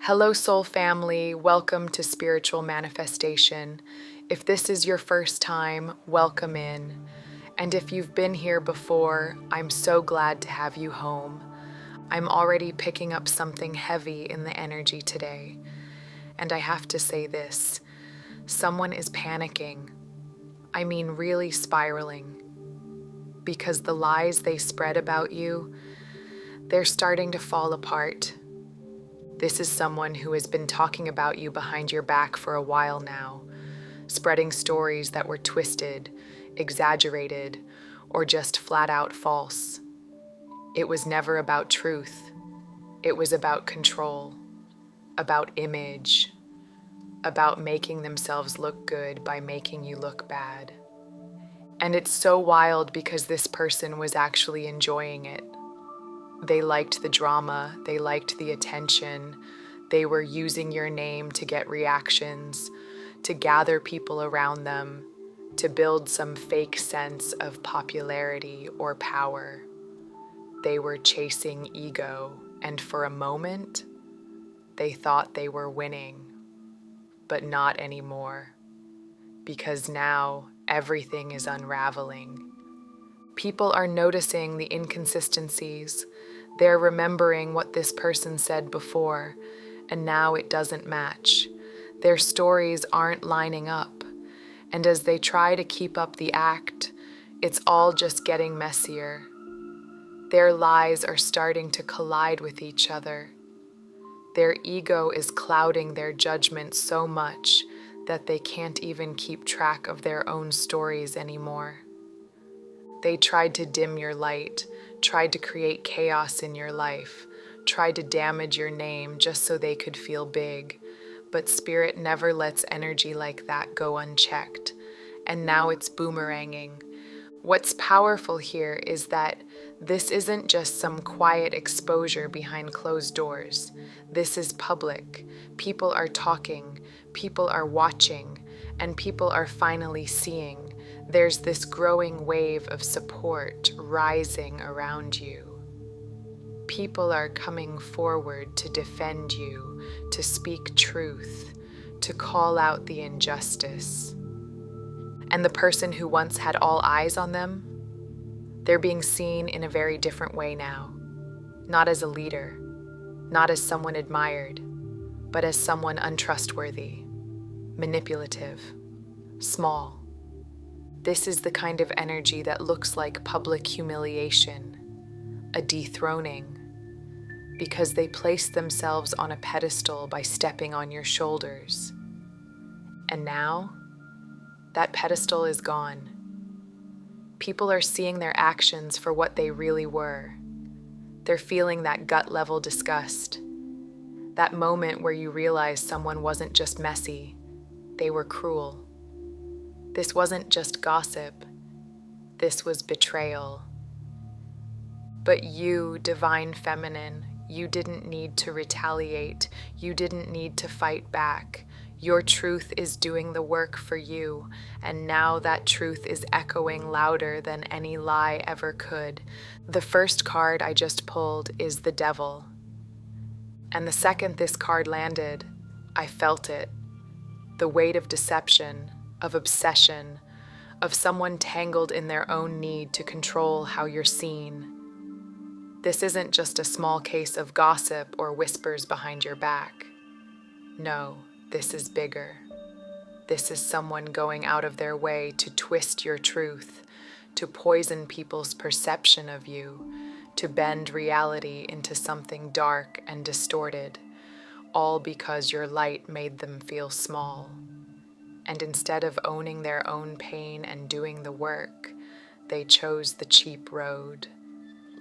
Hello, soul family. Welcome to Spiritual Manifestation. If this is your first time, welcome in. And if you've been here before, I'm so glad to have you home. I'm already picking up something heavy in the energy today. And I have to say this, someone is panicking. I mean, really spiraling. Because the lies they spread about you, they're starting to fall apart. This is someone who has been talking about you behind your back for a while now, spreading stories that were twisted, exaggerated, or just flat out false. It was never about truth. It was about control, about image, about making themselves look good by making you look bad. And it's so wild because this person was actually enjoying it. They liked the drama, they liked the attention, they were using your name to get reactions, to gather people around them, to build some fake sense of popularity or power. They were chasing ego, and for a moment, they thought they were winning, but not anymore, because now everything is unraveling. People are noticing the inconsistencies. They're remembering what this person said before, and now it doesn't match. Their stories aren't lining up, and as they try to keep up the act, it's all just getting messier. Their lies are starting to collide with each other. Their ego is clouding their judgment so much that they can't even keep track of their own stories anymore. They tried to dim your light, tried to create chaos in your life, tried to damage your name just so they could feel big. But Spirit never lets energy like that go unchecked. And now it's boomeranging. What's powerful here is that this isn't just some quiet exposure behind closed doors. This is public. People are talking, people are watching, and people are finally seeing. There's this growing wave of support rising around you. People are coming forward to defend you, to speak truth, to call out the injustice. And the person who once had all eyes on them, they're being seen in a very different way now. Not as a leader, not as someone admired, but as someone untrustworthy, manipulative, small. This is the kind of energy that looks like public humiliation, a dethroning, because they place themselves on a pedestal by stepping on your shoulders. And now, that pedestal is gone. People are seeing their actions for what they really were. They're feeling that gut-level disgust, that moment where you realize someone wasn't just messy, they were cruel. This wasn't just gossip, this was betrayal. But you, divine feminine, you didn't need to retaliate, you didn't need to fight back. Your truth is doing the work for you, and now that truth is echoing louder than any lie ever could. The first card I just pulled is the devil. And the second this card landed, I felt it. The weight of deception, of obsession, of someone tangled in their own need to control how you're seen. This isn't just a small case of gossip or whispers behind your back. No, this is bigger. This is someone going out of their way to twist your truth, to poison people's perception of you, to bend reality into something dark and distorted, all because your light made them feel small. And instead of owning their own pain and doing the work, they chose the cheap road.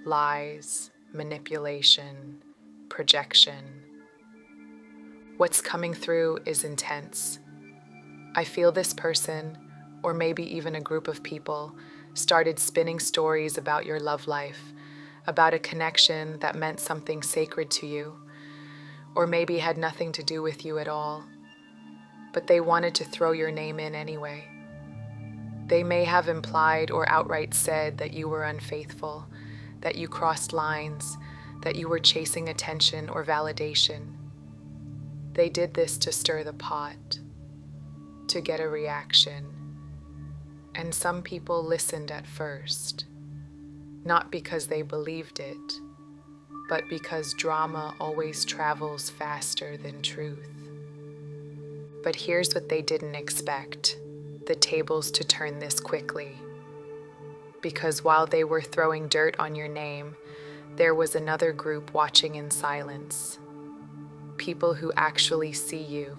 Lies, manipulation, projection. What's coming through is intense. I feel this person, or maybe even a group of people, started spinning stories about your love life, about a connection that meant something sacred to you, or maybe had nothing to do with you at all. But they wanted to throw your name in anyway. They may have implied or outright said that you were unfaithful, that you crossed lines, that you were chasing attention or validation. They did this to stir the pot, to get a reaction. And some people listened at first, not because they believed it, but because drama always travels faster than truth. But here's what they didn't expect: the tables to turn this quickly. Because while they were throwing dirt on your name, there was another group watching in silence. People who actually see you.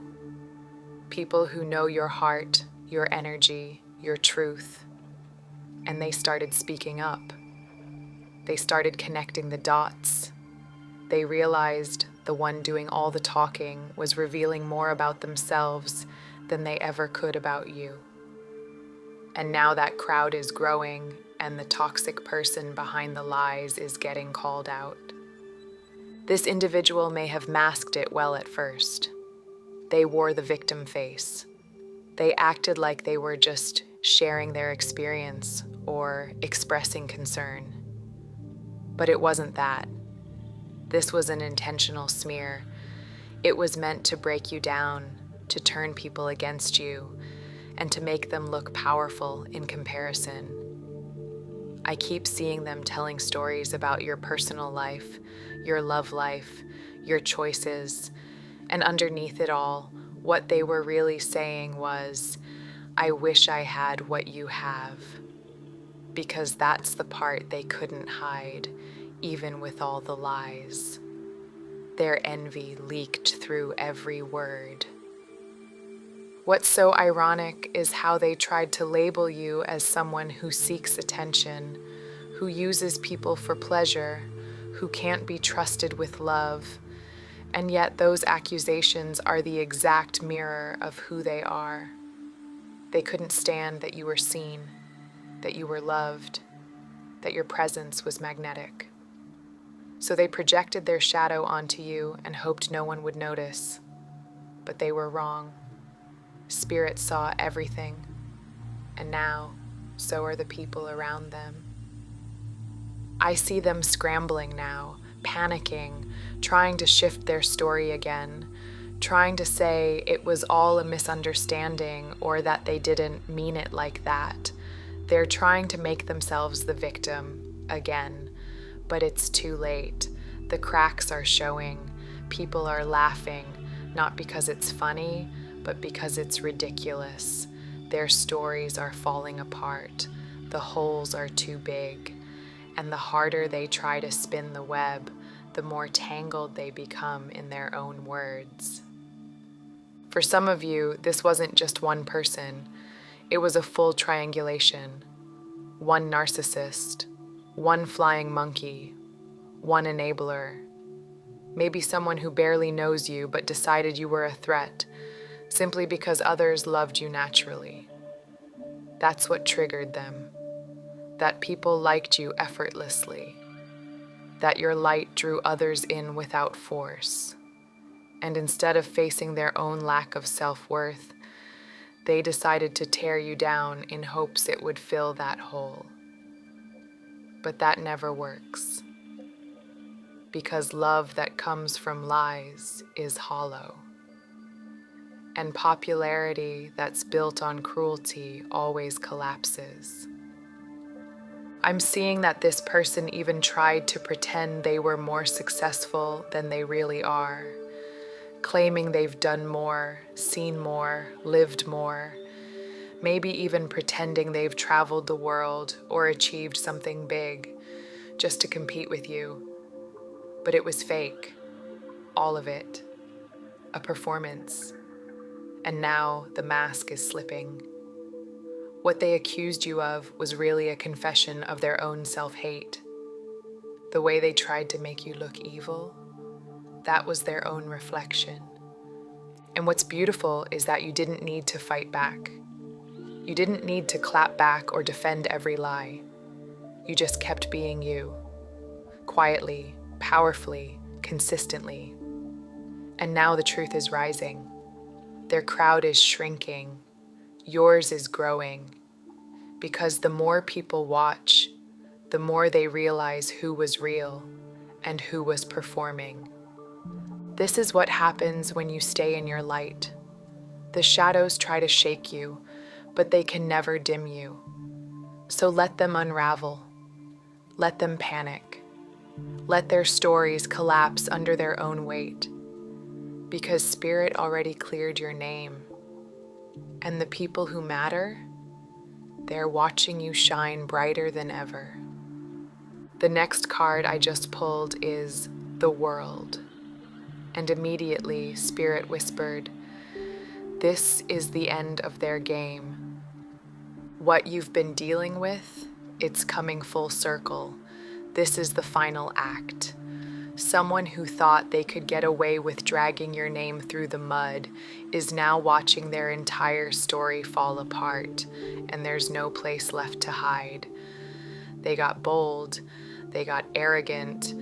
People who know your heart, your energy, your truth. And they started speaking up. They started connecting the dots. They realized the one doing all the talking was revealing more about themselves than they ever could about you. And now that crowd is growing, and the toxic person behind the lies is getting called out. This individual may have masked it well at first. They wore the victim face. They acted like they were just sharing their experience or expressing concern. But it wasn't that. This was an intentional smear. It was meant to break you down, to turn people against you, and to make them look powerful in comparison. I keep seeing them telling stories about your personal life, your love life, your choices, and underneath it all, what they were really saying was, I wish I had what you have. Because that's the part they couldn't hide, even with all the lies. Their envy leaked through every word. What's so ironic is how they tried to label you as someone who seeks attention, who uses people for pleasure, who can't be trusted with love, and yet those accusations are the exact mirror of who they are. They couldn't stand that you were seen, that you were loved, that your presence was magnetic. So they projected their shadow onto you and hoped no one would notice. But they were wrong. Spirit saw everything, and now, so are the people around them. I see them scrambling now, panicking, trying to shift their story again, trying to say it was all a misunderstanding or that they didn't mean it like that. They're trying to make themselves the victim again, but it's too late. The cracks are showing. People are laughing, not because it's funny, but because it's ridiculous. Their stories are falling apart. The holes are too big. And the harder they try to spin the web, the more tangled they become in their own words. For some of you, this wasn't just one person. It was a full triangulation. One narcissist, one flying monkey, one enabler. Maybe someone who barely knows you but decided you were a threat, simply because others loved you naturally. That's what triggered them. That people liked you effortlessly. That your light drew others in without force. And instead of facing their own lack of self-worth, they decided to tear you down in hopes it would fill that hole. But that never works. Because love that comes from lies is hollow. And popularity that's built on cruelty always collapses. I'm seeing that this person even tried to pretend they were more successful than they really are, claiming they've done more, seen more, lived more, maybe even pretending they've traveled the world or achieved something big just to compete with you. But it was fake, all of it, a performance. And now the mask is slipping. What they accused you of was really a confession of their own self-hate. The way they tried to make you look evil, that was their own reflection. And what's beautiful is that you didn't need to fight back. You didn't need to clap back or defend every lie. You just kept being you, quietly, powerfully, consistently. And now the truth is rising. Their crowd is shrinking. Yours is growing. Because the more people watch, the more they realize who was real and who was performing. This is what happens when you stay in your light. The shadows try to shake you, but they can never dim you. So let them unravel. Let them panic. Let their stories collapse under their own weight. Because Spirit already cleared your name. And the people who matter, they're watching you shine brighter than ever. The next card I just pulled is the World. And immediately, Spirit whispered, "This is the end of their game. What you've been dealing with, it's coming full circle. This is the final act. Someone who thought they could get away with dragging your name through the mud is now watching their entire story fall apart, and there's no place left to hide. They got bold, they got arrogant,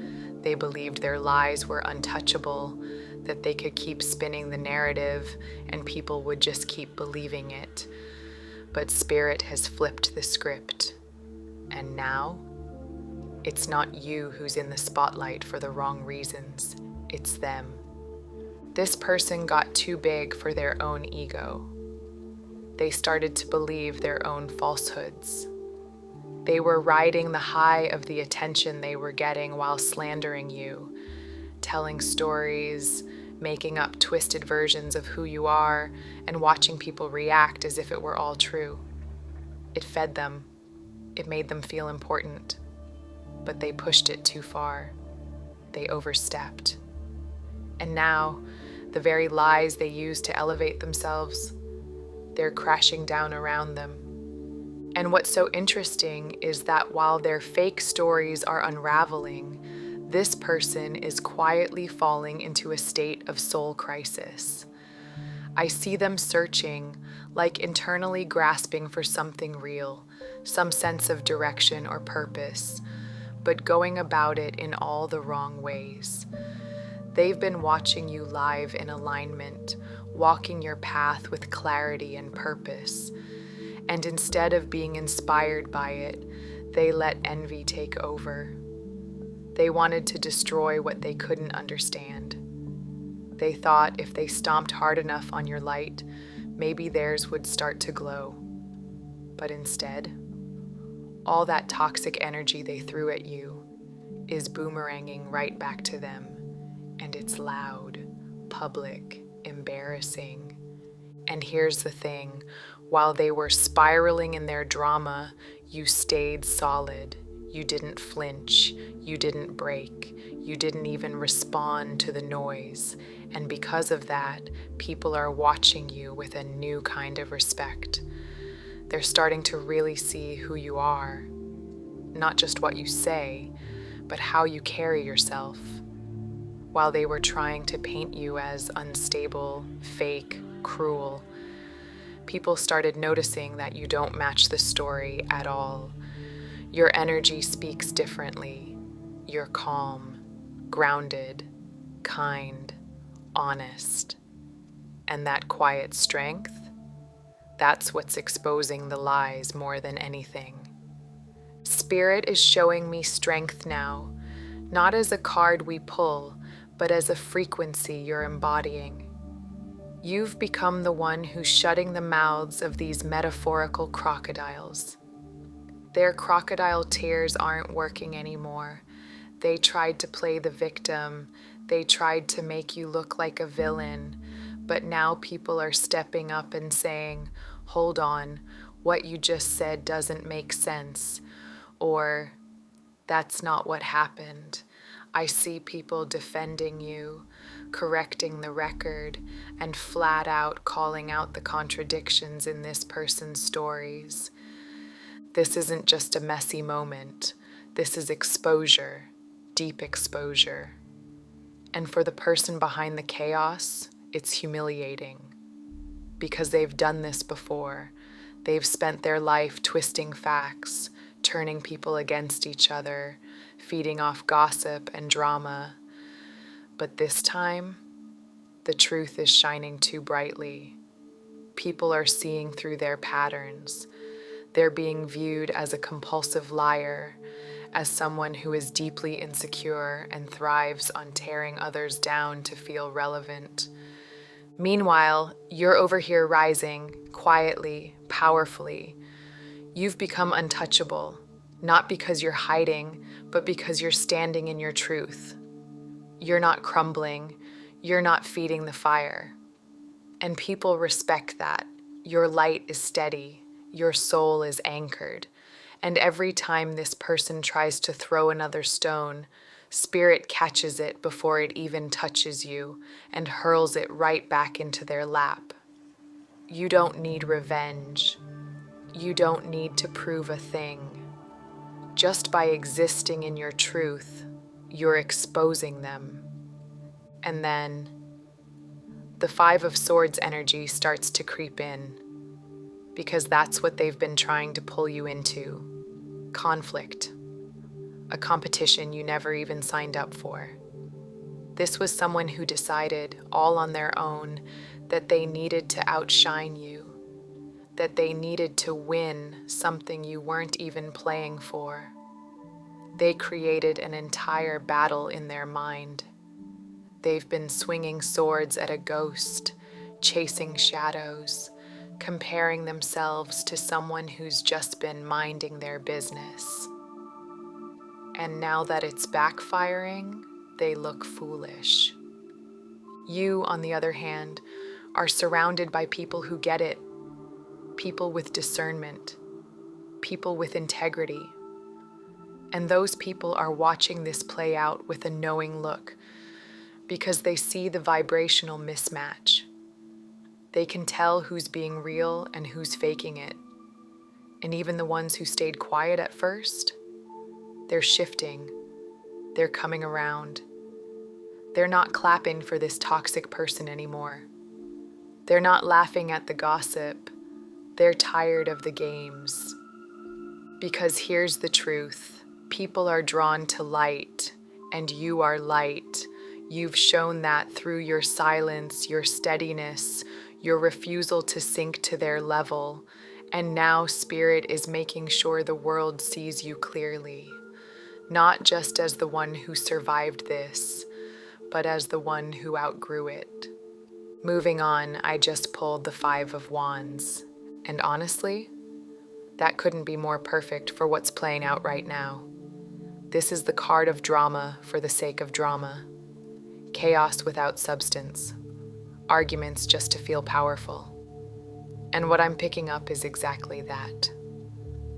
they believed their lies were untouchable, that they could keep spinning the narrative and people would just keep believing it. But Spirit has flipped the script, and now it's not you who's in the spotlight for the wrong reasons, it's them. This person got too big for their own ego. They started to believe their own falsehoods. They were riding the high of the attention they were getting while slandering you, telling stories, making up twisted versions of who you are, and watching people react as if it were all true. It fed them. It made them feel important. But they pushed it too far. They overstepped. And now, the very lies they used to elevate themselves, they're crashing down around them. And what's so interesting is that while their fake stories are unraveling, this person is quietly falling into a state of soul crisis. I see them searching, like internally grasping for something real, some sense of direction or purpose, but going about it in all the wrong ways. They've been watching you live in alignment, walking your path with clarity and purpose. And instead of being inspired by it, they let envy take over. They wanted to destroy what they couldn't understand. They thought if they stomped hard enough on your light, maybe theirs would start to glow. But instead, all that toxic energy they threw at you is boomeranging right back to them. And it's loud, public, embarrassing. And here's the thing, while they were spiraling in their drama, you stayed solid. You didn't flinch, you didn't break, you didn't even respond to the noise. And because of that, people are watching you with a new kind of respect. They're starting to really see who you are, not just what you say, but how you carry yourself. While they were trying to paint you as unstable, fake, cruel, people started noticing that you don't match the story at all. Your energy speaks differently. You're calm, grounded, kind, honest. And that quiet strength, that's what's exposing the lies more than anything. Spirit is showing me strength now, not as a card we pull, but as a frequency you're embodying. You've become the one who's shutting the mouths of these metaphorical crocodiles. Their crocodile tears aren't working anymore. They tried to play the victim. They tried to make you look like a villain. But now people are stepping up and saying, "Hold on, what you just said doesn't make sense." Or, "That's not what happened." I see people defending you, correcting the record, and flat out calling out the contradictions in this person's stories. This isn't just a messy moment. This is exposure, deep exposure. And for the person behind the chaos, it's humiliating. Because they've done this before. They've spent their life twisting facts, turning people against each other, feeding off gossip and drama. But this time, the truth is shining too brightly. People are seeing through their patterns. They're being viewed as a compulsive liar, as someone who is deeply insecure and thrives on tearing others down to feel relevant. Meanwhile, you're over here rising, quietly, powerfully. You've become untouchable, not because you're hiding, but because you're standing in your truth. You're not crumbling, you're not feeding the fire. And people respect that. Your light is steady, your soul is anchored. And every time this person tries to throw another stone, Spirit catches it before it even touches you and hurls it right back into their lap. You don't need revenge. You don't need to prove a thing. Just by existing in your truth, you're exposing them. And then the Five of Swords energy starts to creep in, because that's what they've been trying to pull you into. Conflict. A competition you never even signed up for. This was someone who decided, all on their own, that they needed to outshine you, that they needed to win something you weren't even playing for. They created an entire battle in their mind. They've been swinging swords at a ghost, chasing shadows, comparing themselves to someone who's just been minding their business. And now that it's backfiring, they look foolish. You, on the other hand, are surrounded by people who get it, people with discernment, people with integrity. And those people are watching this play out with a knowing look, because they see the vibrational mismatch. They can tell who's being real and who's faking it. And even the ones who stayed quiet at first, they're shifting. They're coming around. They're not clapping for this toxic person anymore. They're not laughing at the gossip. They're tired of the games. Because here's the truth. People are drawn to light, and you are light. You've shown that through your silence, your steadiness, your refusal to sink to their level. And now Spirit is making sure the world sees you clearly. Not just as the one who survived this, but as the one who outgrew it. Moving on, I just pulled the Five of Wands. And honestly, that couldn't be more perfect for what's playing out right now. This is the card of drama for the sake of drama. Chaos without substance. Arguments just to feel powerful. And what I'm picking up is exactly that.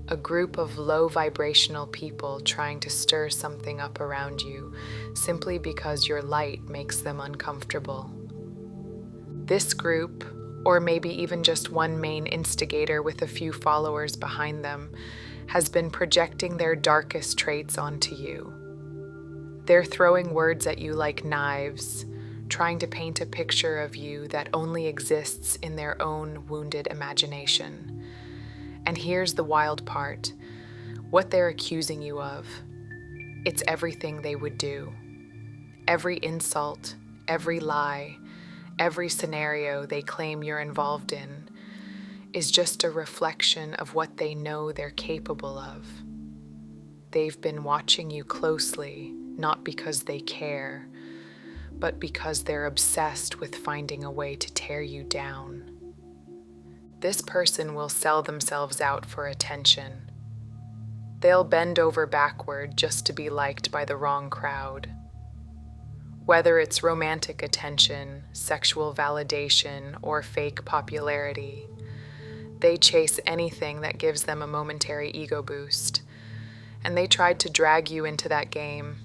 A group of low vibrational people trying to stir something up around you simply because your light makes them uncomfortable. This group, or maybe even just one main instigator with a few followers behind them, has been projecting their darkest traits onto you. They're throwing words at you like knives, trying to paint a picture of you that only exists in their own wounded imagination. And here's the wild part. What they're accusing you of. It's everything they would do. Every insult, every lie, every scenario they claim you're involved in is just a reflection of what they know they're capable of. They've been watching you closely, not because they care, but because they're obsessed with finding a way to tear you down. This person will sell themselves out for attention. They'll bend over backward just to be liked by the wrong crowd. Whether it's romantic attention, sexual validation, or fake popularity, they chase anything that gives them a momentary ego boost. And they tried to drag you into that game,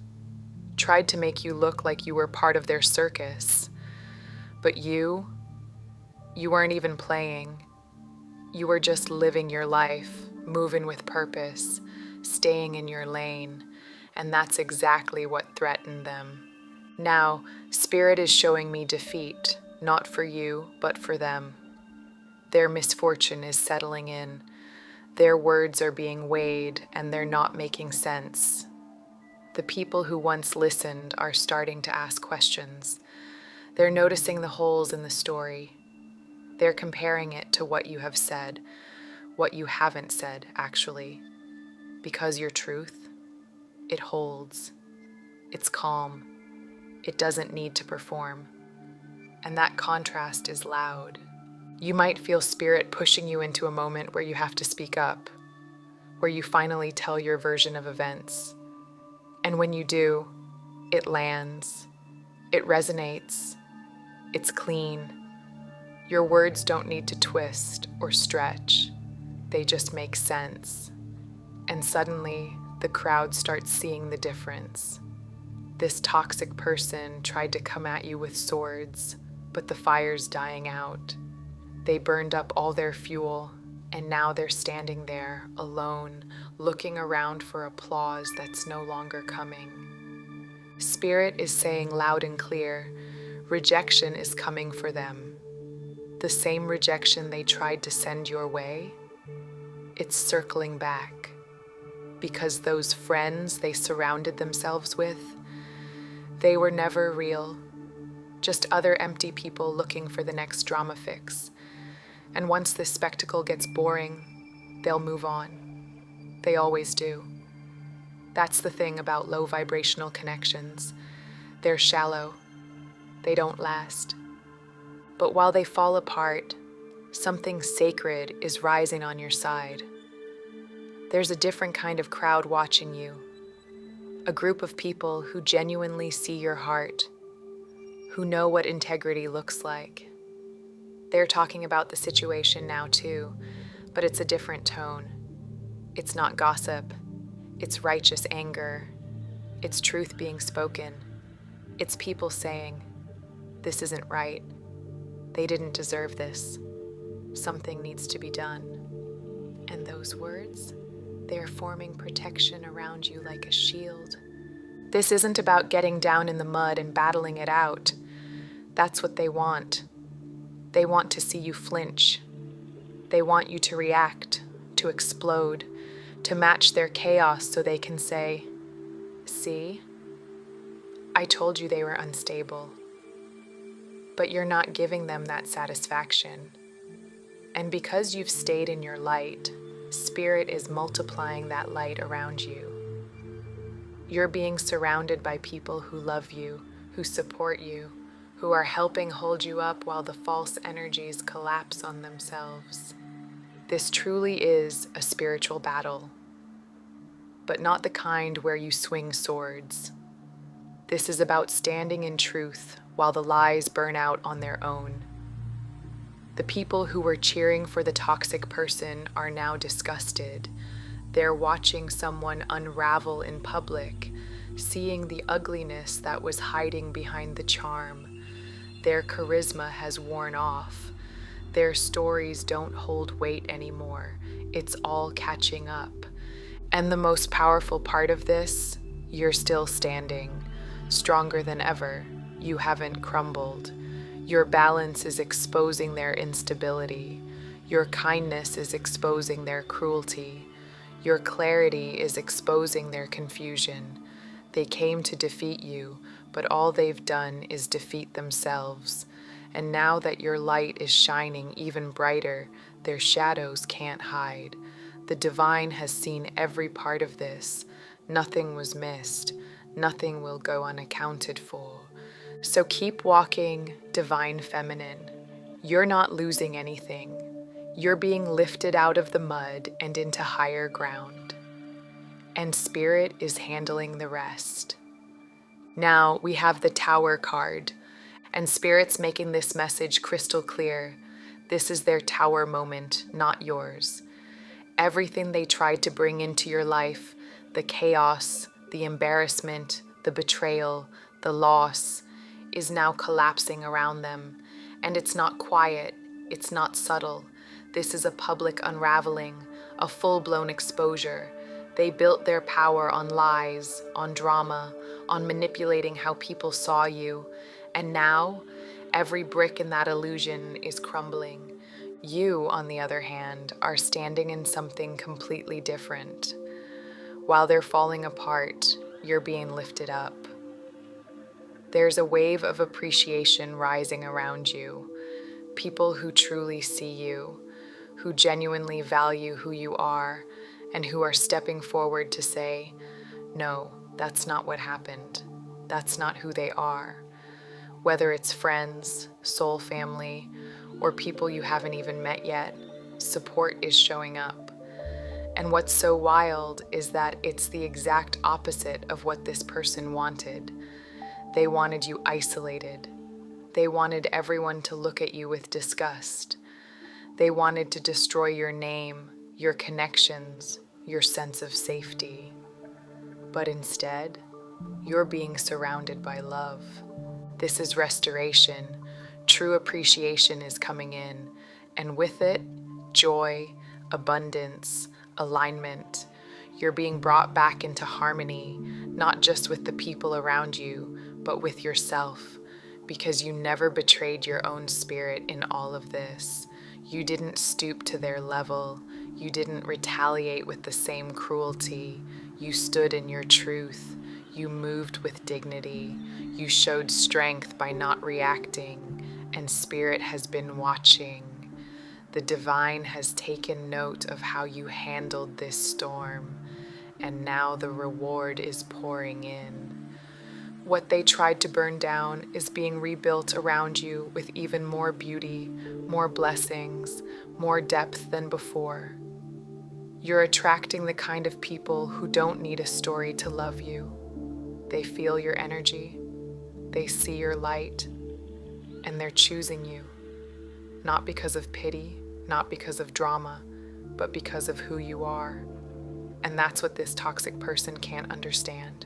tried to make you look like you were part of their circus. But you weren't even playing. You were just living your life, moving with purpose, staying in your lane, and that's exactly what threatened them. Now, Spirit is showing me defeat, not for you, but for them. Their misfortune is settling in. Their words are being weighed, and they're not making sense. The people who once listened are starting to ask questions. They're noticing the holes in the story. They're comparing it to what you have said, what you haven't said, actually. Because your truth, It holds. It's calm. It doesn't need to perform. And that contrast is loud. You might feel spirit pushing you into a moment where you have to speak up, where you finally tell your version of events. And when you do, it lands. It resonates. It's clean. Your words don't need to twist or stretch. They just make sense. And suddenly, the crowd starts seeing the difference. This toxic person tried to come at you with swords, but the fire's dying out. They burned up all their fuel, and now they're standing there, alone, looking around for applause that's no longer coming. Spirit is saying loud and clear, rejection is coming for them. The same rejection they tried to send your way, it's circling back. Because those friends they surrounded themselves with, they were never real, just other empty people looking for the next drama fix. And once this spectacle gets boring, they'll move on. They always do. That's the thing about low vibrational connections. They're shallow. They don't last. But while they fall apart, something sacred is rising on your side. There's a different kind of crowd watching you. A group of people who genuinely see your heart, who know what integrity looks like. They're talking about the situation now too, but it's a different tone. It's not gossip. It's righteous anger. It's truth being spoken. It's people saying, this isn't right. They didn't deserve this. Something needs to be done. And those words, they're forming protection around you like a shield. This isn't about getting down in the mud and battling it out. That's what they want. They want to see you flinch. They want you to react, to explode, to match their chaos so they can say, see, I told you they were unstable. But you're not giving them that satisfaction. And because you've stayed in your light, Spirit is multiplying that light around you. You're being surrounded by people who love you, who support you, who are helping hold you up while the false energies collapse on themselves. This truly is a spiritual battle, but not the kind where you swing swords. This is about standing in truth while the lies burn out on their own. The people who were cheering for the toxic person are now disgusted. They're watching someone unravel in public, seeing the ugliness that was hiding behind the charm. Their charisma has worn off. Their stories don't hold weight anymore. It's all catching up. And the most powerful part of this, you're still standing, stronger than ever. You haven't crumbled. Your balance is exposing their instability. Your kindness is exposing their cruelty. Your clarity is exposing their confusion. They came to defeat you, but all they've done is defeat themselves. And now that your light is shining even brighter, their shadows can't hide. The divine has seen every part of this. Nothing was missed. Nothing will go unaccounted for. So keep walking, divine feminine. You're not losing anything. You're being lifted out of the mud and into higher ground. And Spirit is handling the rest. Now we have the Tower card, and Spirit's making this message crystal clear. This is their Tower moment, not yours. Everything they tried to bring into your life, the chaos, the embarrassment, the betrayal, the loss, is now collapsing around them. And it's not quiet, it's not subtle. This is a public unraveling, a full-blown exposure. They built their power on lies, on drama, on manipulating how people saw you. And now, every brick in that illusion is crumbling. You, on the other hand, are standing in something completely different. While they're falling apart, you're being lifted up. There's a wave of appreciation rising around you. People who truly see you, who genuinely value who you are, and who are stepping forward to say, no, That's not what happened. That's not who they are. Whether it's friends, soul family, or people you haven't even met yet, support is showing up. And what's so wild is that it's the exact opposite of what this person wanted. They wanted you isolated. They wanted everyone to look at you with disgust. They wanted to destroy your name, your connections, your sense of safety. But instead, you're being surrounded by love. This is restoration. True appreciation is coming in, and with it, joy, abundance, alignment. You're being brought back into harmony, not just with the people around you, but with yourself, because you never betrayed your own spirit in all of this. You didn't stoop to their level. You didn't retaliate with the same cruelty. You stood in your truth. You moved with dignity. You showed strength by not reacting, and Spirit has been watching. The divine has taken note of how you handled this storm, and now the reward is pouring in. What they tried to burn down is being rebuilt around you with even more beauty, more blessings, more depth than before. You're attracting the kind of people who don't need a story to love you. They feel your energy, they see your light, and they're choosing you. Not because of pity, not because of drama, but because of who you are. And that's what this toxic person can't understand.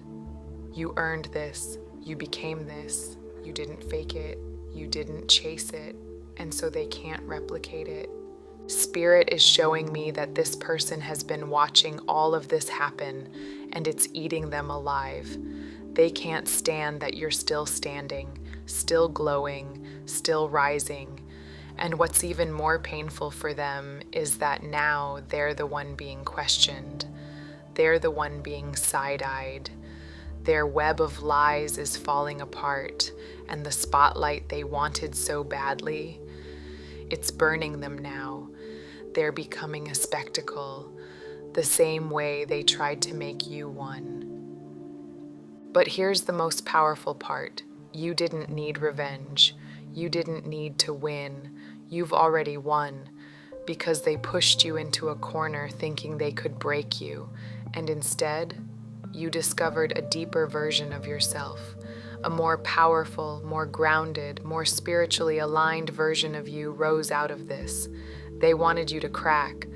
You earned this, you became this, you didn't fake it, you didn't chase it, and so they can't replicate it. Spirit is showing me that this person has been watching all of this happen, and it's eating them alive. They can't stand that you're still standing, still glowing, still rising. And what's even more painful for them is that now they're the one being questioned. They're the one being side-eyed. Their web of lies is falling apart, and the spotlight they wanted so badly, it's burning them now. They're becoming a spectacle, the same way they tried to make you one. But here's the most powerful part. You didn't need revenge. You didn't need to win. You've already won, because they pushed you into a corner thinking they could break you, and instead, you discovered a deeper version of yourself, a more powerful, more grounded, more spiritually aligned version of you rose out of this. They wanted you to crack,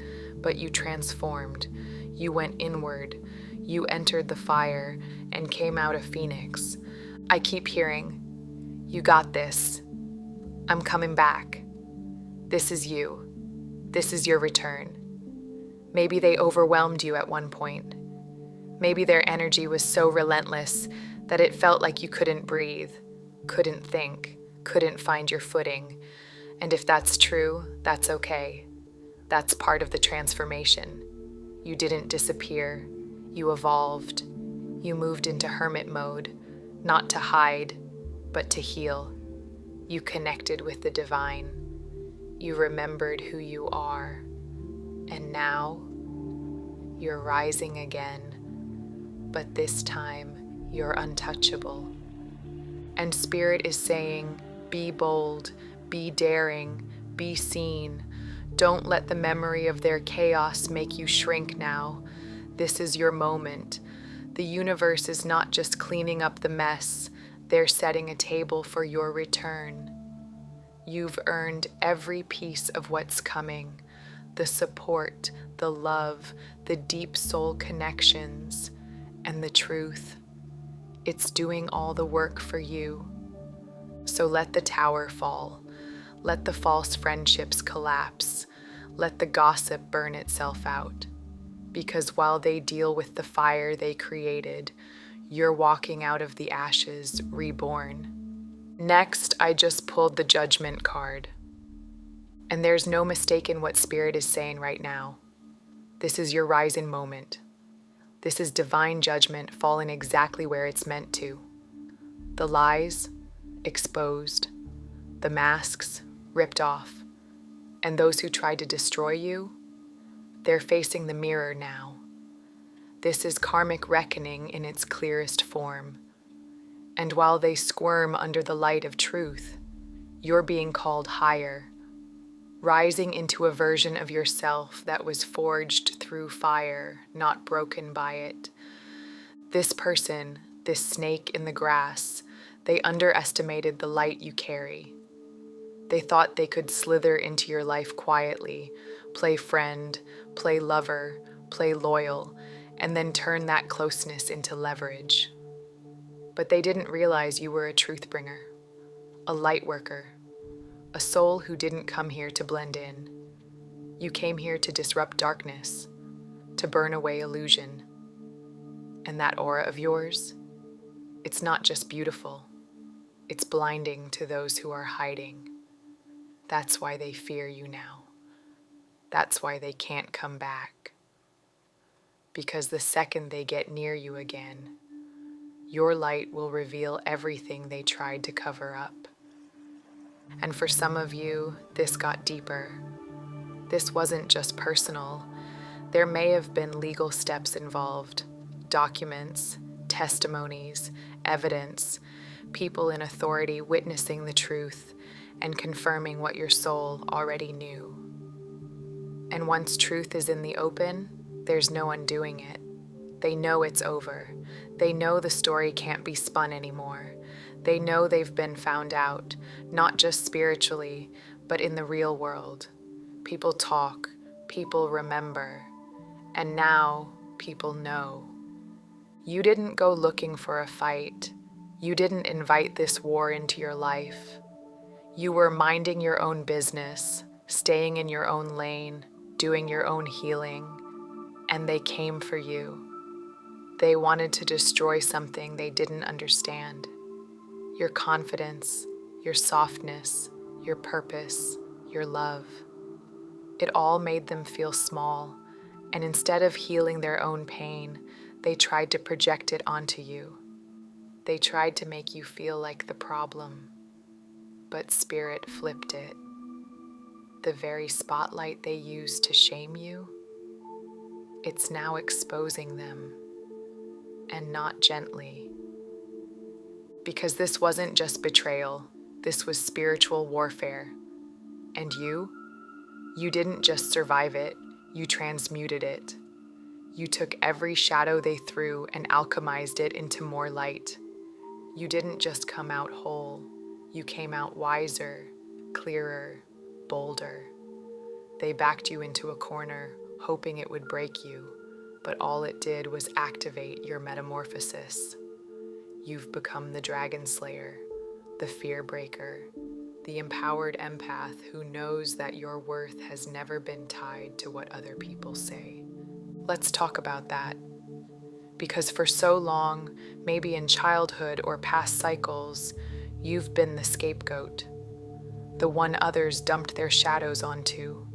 but you transformed. You went inward. You entered the fire and came out a phoenix. I keep hearing, "You got this. I'm coming back. This is you. This is your return." Maybe they overwhelmed you at one point. Maybe their energy was so relentless that it felt like you couldn't breathe, couldn't think, couldn't find your footing. And if that's true, that's okay. That's part of the transformation. You didn't disappear. You evolved. You moved into hermit mode, not to hide, but to heal. You connected with the divine. You remembered who you are. And now, you're rising again. But this time, you're untouchable. And Spirit is saying, be bold, be daring, be seen. Don't let the memory of their chaos make you shrink now. This is your moment. The universe is not just cleaning up the mess, they're setting a table for your return. You've earned every piece of what's coming, the support, the love, the deep soul connections, and the truth. It's doing all the work for you. So let the tower fall. Let the false friendships collapse. Let the gossip burn itself out. Because while they deal with the fire they created, you're walking out of the ashes reborn. Next, I just pulled the judgment card. And there's no mistaking what Spirit is saying right now. This is your rising moment. This is divine judgment falling exactly where it's meant to. The lies, exposed. The masks, ripped off. And those who tried to destroy you, they're facing the mirror now. This is karmic reckoning in its clearest form. And while they squirm under the light of truth, you're being called higher, rising into a version of yourself that was forged through fire, not broken by it. This person, this snake in the grass, they underestimated the light you carry. They thought they could slither into your life quietly, play friend, play lover, play loyal, and then turn that closeness into leverage. But they didn't realize you were a truth bringer, a light worker, a soul who didn't come here to blend in. You came here to disrupt darkness, to burn away illusion. And that aura of yours, it's not just beautiful, it's blinding to those who are hiding. That's why they fear you now. That's why they can't come back. Because the second they get near you again, your light will reveal everything they tried to cover up. And for some of you, this got deeper. This wasn't just personal. There may have been legal steps involved, documents, testimonies, evidence, people in authority witnessing the truth and confirming what your soul already knew. And once truth is in the open, there's no undoing it. They know it's over. They know the story can't be spun anymore. They know they've been found out, not just spiritually, but in the real world. People talk, people remember, and now people know. You didn't go looking for a fight. You didn't invite this war into your life. You were minding your own business, staying in your own lane, doing your own healing, and they came for you. They wanted to destroy something they didn't understand. Your confidence, your softness, your purpose, your love. It all made them feel small, and instead of healing their own pain, they tried to project it onto you. They tried to make you feel like the problem, but Spirit flipped it. The very spotlight they used to shame you, it's now exposing them, and not gently. Because this wasn't just betrayal, this was spiritual warfare. And you didn't just survive it, you transmuted it. You took every shadow they threw and alchemized it into more light. You didn't just come out whole, you came out wiser, clearer, bolder. They backed you into a corner, hoping it would break you, but all it did was activate your metamorphosis. You've become the dragon slayer, the fear breaker, the empowered empath who knows that your worth has never been tied to what other people say. Let's talk about that. Because for so long, maybe in childhood or past cycles, you've been the scapegoat, the one others dumped their shadows onto,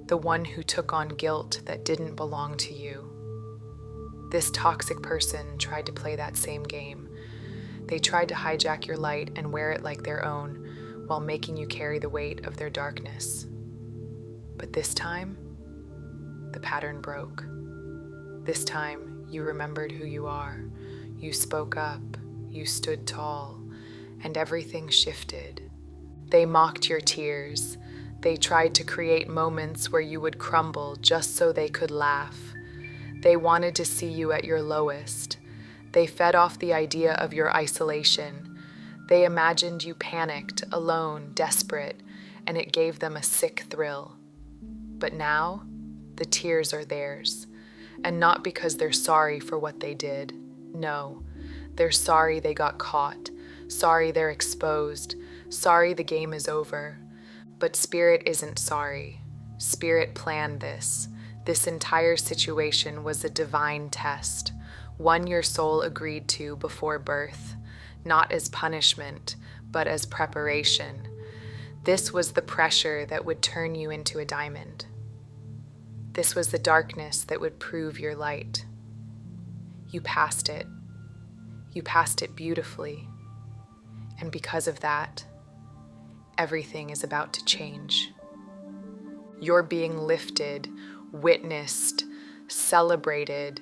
the one who took on guilt that didn't belong to you. This toxic person tried to play that same game. They tried to hijack your light and wear it like their own, while making you carry the weight of their darkness. But this time, the pattern broke. This time, you remembered who you are. You spoke up, you stood tall, and everything shifted. They mocked your tears. They tried to create moments where you would crumble just so they could laugh. They wanted to see you at your lowest. They fed off the idea of your isolation. They imagined you panicked, alone, desperate, and it gave them a sick thrill. But now, the tears are theirs. And not because they're sorry for what they did. No, they're sorry they got caught. Sorry they're exposed. Sorry the game is over. But Spirit isn't sorry. Spirit planned this. This entire situation was a divine test, one your soul agreed to before birth, not as punishment, but as preparation. This was the pressure that would turn you into a diamond. This was the darkness that would prove your light. You passed it. You passed it beautifully. And because of that, everything is about to change. You're being lifted, witnessed, celebrated.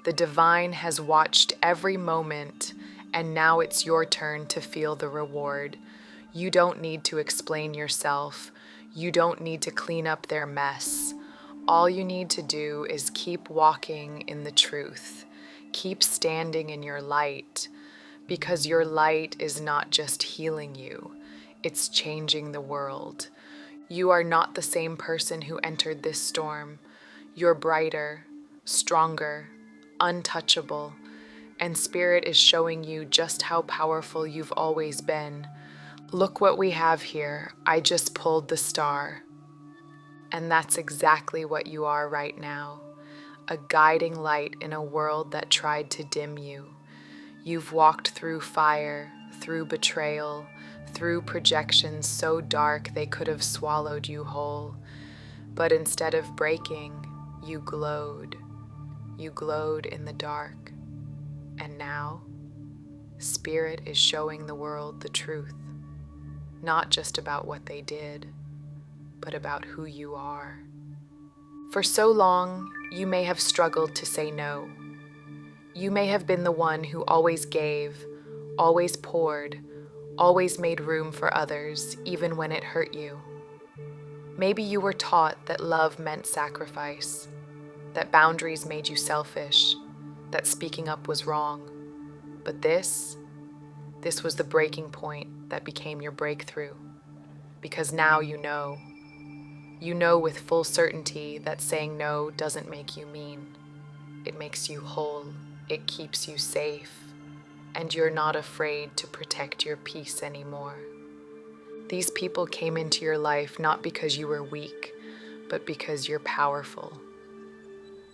The divine has watched every moment, and now it's your turn to feel the reward. You don't need to explain yourself. You don't need to clean up their mess. All you need to do is keep walking in the truth. Keep standing in your light, because your light is not just healing you, it's changing the world. You are not the same person who entered this storm. You're brighter, stronger, untouchable, and Spirit is showing you just how powerful you've always been. Look what we have here. I just pulled the star. And that's exactly what you are right now, a guiding light in a world that tried to dim you. You've walked through fire, through betrayal, through projections so dark they could have swallowed you whole. But instead of breaking, you glowed. You glowed in the dark. And now, Spirit is showing the world the truth, not just about what they did, but about who you are. For so long, you may have struggled to say no. You may have been the one who always gave, always poured, always made room for others, even when it hurt you. Maybe you were taught that love meant sacrifice, that boundaries made you selfish, that speaking up was wrong. But this was the breaking point that became your breakthrough. Because now you know. You know with full certainty that saying no doesn't make you mean. It makes you whole. It keeps you safe. And you're not afraid to protect your peace anymore. These people came into your life not because you were weak, but because you're powerful.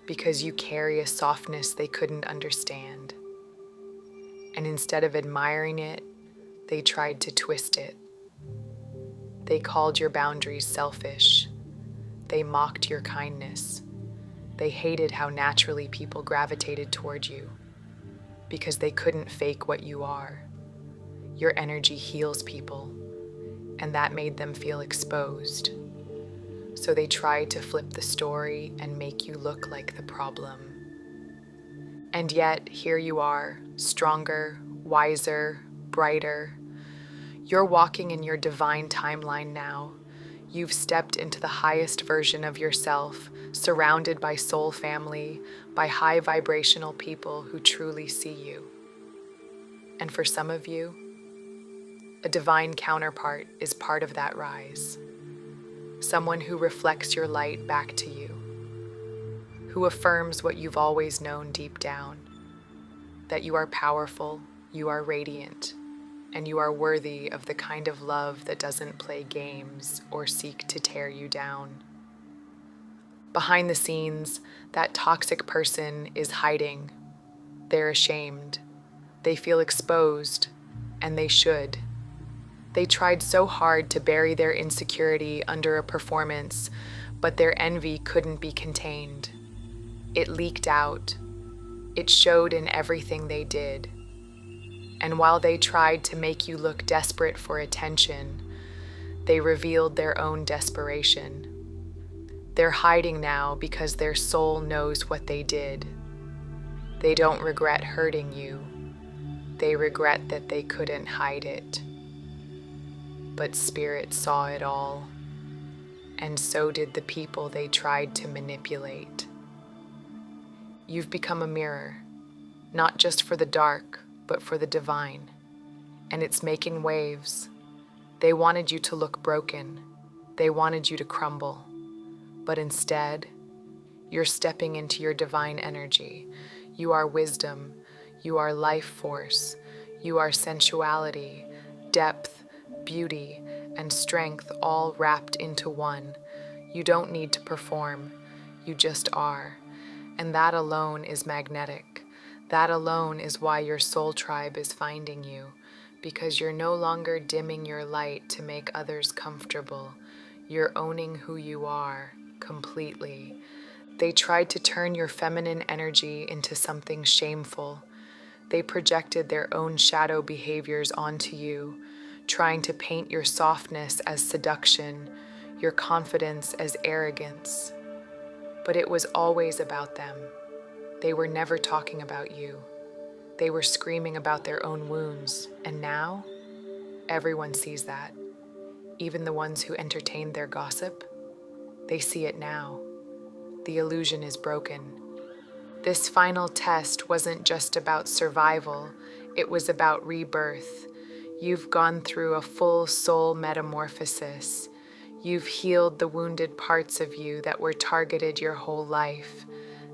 Because you carry a softness they couldn't understand. And instead of admiring it, they tried to twist it. They called your boundaries selfish. They mocked your kindness. They hated how naturally people gravitated toward you, because they couldn't fake what you are. Your energy heals people, and that made them feel exposed. So they tried to flip the story and make you look like the problem. And yet, here you are, stronger, wiser, brighter. You're walking in your divine timeline now. You've stepped into the highest version of yourself, surrounded by soul family, by high vibrational people who truly see you. And for some of you, a divine counterpart is part of that rise. Someone who reflects your light back to you, who affirms what you've always known deep down, that you are powerful, you are radiant, and you are worthy of the kind of love that doesn't play games or seek to tear you down. Behind the scenes, that toxic person is hiding. They're ashamed. They feel exposed, and they should. They tried so hard to bury their insecurity under a performance, but their envy couldn't be contained. It leaked out. It showed in everything they did. And while they tried to make you look desperate for attention, they revealed their own desperation. They're hiding now because their soul knows what they did. They don't regret hurting you. They regret that they couldn't hide it. But Spirit saw it all, and so did the people they tried to manipulate. You've become a mirror, not just for the dark, but for the divine, and it's making waves. They wanted you to look broken. They wanted you to crumble. But instead, you're stepping into your divine energy. You are wisdom. You are life force. You are sensuality, depth, beauty, and strength all wrapped into one. You don't need to perform. You just are. And that alone is magnetic. That alone is why your soul tribe is finding you, because you're no longer dimming your light to make others comfortable. You're owning who you are completely. They tried to turn your feminine energy into something shameful. They projected their own shadow behaviors onto you, trying to paint your softness as seduction, your confidence as arrogance. But it was always about them. They were never talking about you. They were screaming about their own wounds, and now everyone sees that. Even the ones who entertained their gossip, they see it now. The illusion is broken. This final test wasn't just about survival, it was about rebirth. You've gone through a full soul metamorphosis. You've healed the wounded parts of you that were targeted your whole life.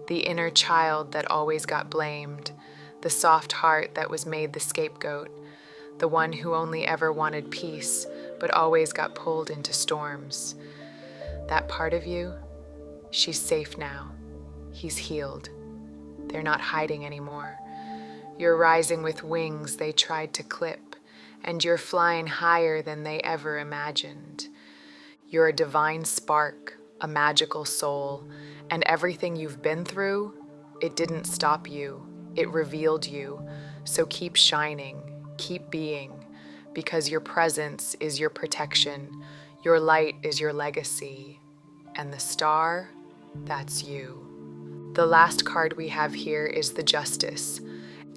The inner child that always got blamed, the soft heart that was made the scapegoat, the one who only ever wanted peace but always got pulled into storms. That part of you, she's safe now. He's healed. They're not hiding anymore. You're rising with wings they tried to clip, and you're flying higher than they ever imagined. You're a divine spark, a magical soul, and everything you've been through, it didn't stop you. It revealed you. So keep shining, keep being, because your presence is your protection, your light is your legacy, and the star, that's you. The last card we have here is the Justice,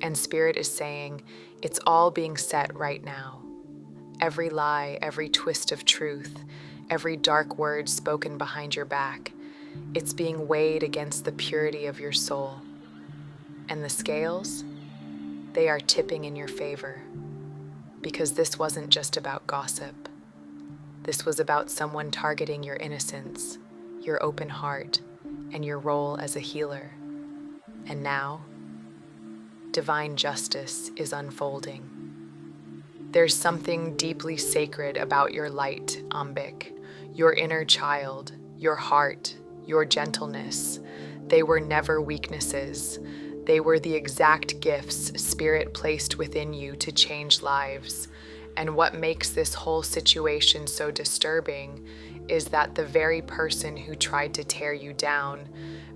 and Spirit is saying, it's all being set right now. Every lie, every twist of truth, every dark word spoken behind your back, it's being weighed against the purity of your soul. And the scales, they are tipping in your favor. Because this wasn't just about gossip. This was about someone targeting your innocence, your open heart, and your role as a healer. And now, divine justice is unfolding. There's something deeply sacred about your light, Ambik, your inner child, your heart, your gentleness. They were never weaknesses. They were the exact gifts Spirit placed within you to change lives. And what makes this whole situation so disturbing is that the very person who tried to tear you down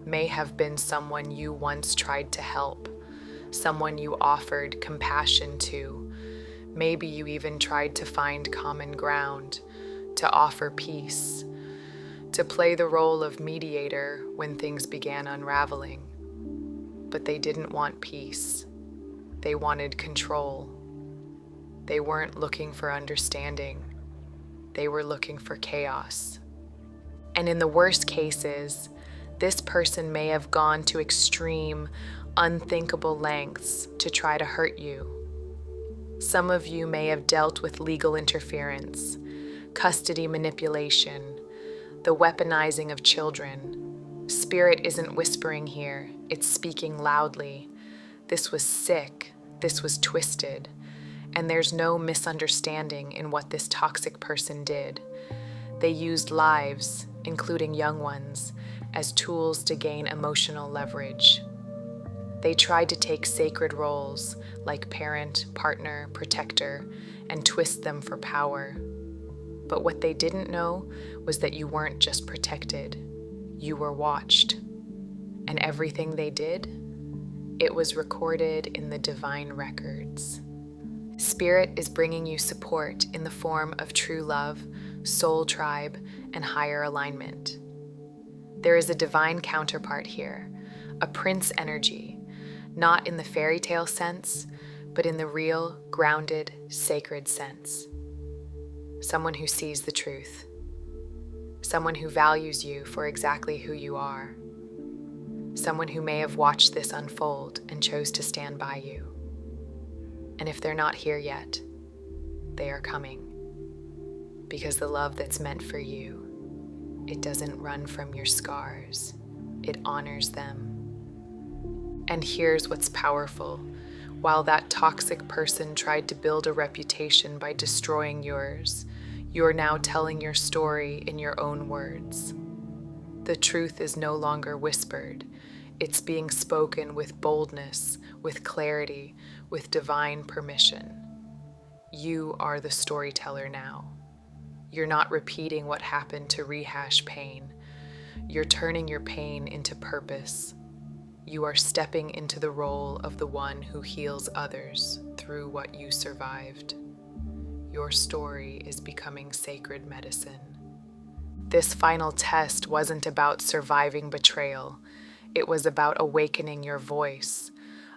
may have been someone you once tried to help, someone you offered compassion to. Maybe you even tried to find common ground, to offer peace, to play the role of mediator when things began unraveling. But they didn't want peace. They wanted control. They weren't looking for understanding. They were looking for chaos. And in the worst cases, this person may have gone to extreme, unthinkable lengths to try to hurt you. Some of you may have dealt with legal interference, custody manipulation, the weaponizing of children. Spirit isn't whispering here, it's speaking loudly. This was sick, this was twisted, and there's no misunderstanding in what this toxic person did. They used lives, including young ones, as tools to gain emotional leverage. They tried to take sacred roles like parent, partner, protector, and twist them for power. But what they didn't know was that you weren't just protected, you were watched. And everything they did, it was recorded in the divine records. Spirit is bringing you support in the form of true love, soul tribe, and higher alignment. There is a divine counterpart here, a prince energy, not in the fairy tale sense, but in the real, grounded, sacred sense. Someone who sees the truth. Someone who values you for exactly who you are. Someone who may have watched this unfold and chose to stand by you. And if they're not here yet, they are coming. Because the love that's meant for you, it doesn't run from your scars. It honors them. And here's what's powerful. While that toxic person tried to build a reputation by destroying yours, you're now telling your story in your own words. The truth is no longer whispered. It's being spoken with boldness, with clarity, with divine permission. You are the storyteller now. You're not repeating what happened to rehash pain. You're turning your pain into purpose. You are stepping into the role of the one who heals others through what you survived. Your story is becoming sacred medicine. This final test wasn't about surviving betrayal. It was about awakening your voice,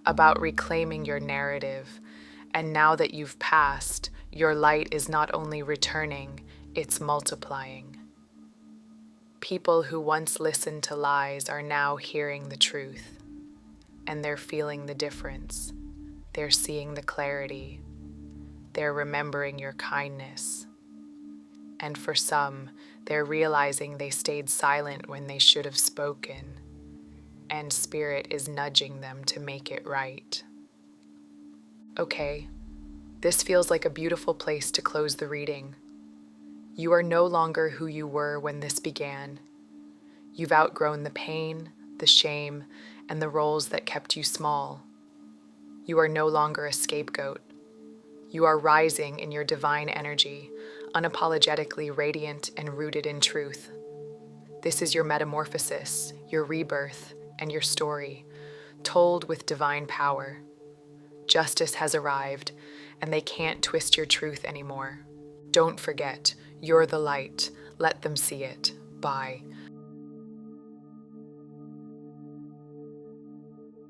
about reclaiming your narrative. And now that you've passed, your light is not only returning, it's multiplying. People who once listened to lies are now hearing the truth, and they're feeling the difference. They're seeing the clarity. They're remembering your kindness. And for some, they're realizing they stayed silent when they should have spoken, and Spirit is nudging them to make it right. Okay, this feels like a beautiful place to close the reading. You are no longer who you were when this began. You've outgrown the pain, the shame, and the roles that kept you small. You are no longer a scapegoat. You are rising in your divine energy, unapologetically radiant and rooted in truth. This is your metamorphosis, your rebirth, and your story, told with divine power. Justice has arrived, and they can't twist your truth anymore. Don't forget, you're the light. Let them see it. Bye.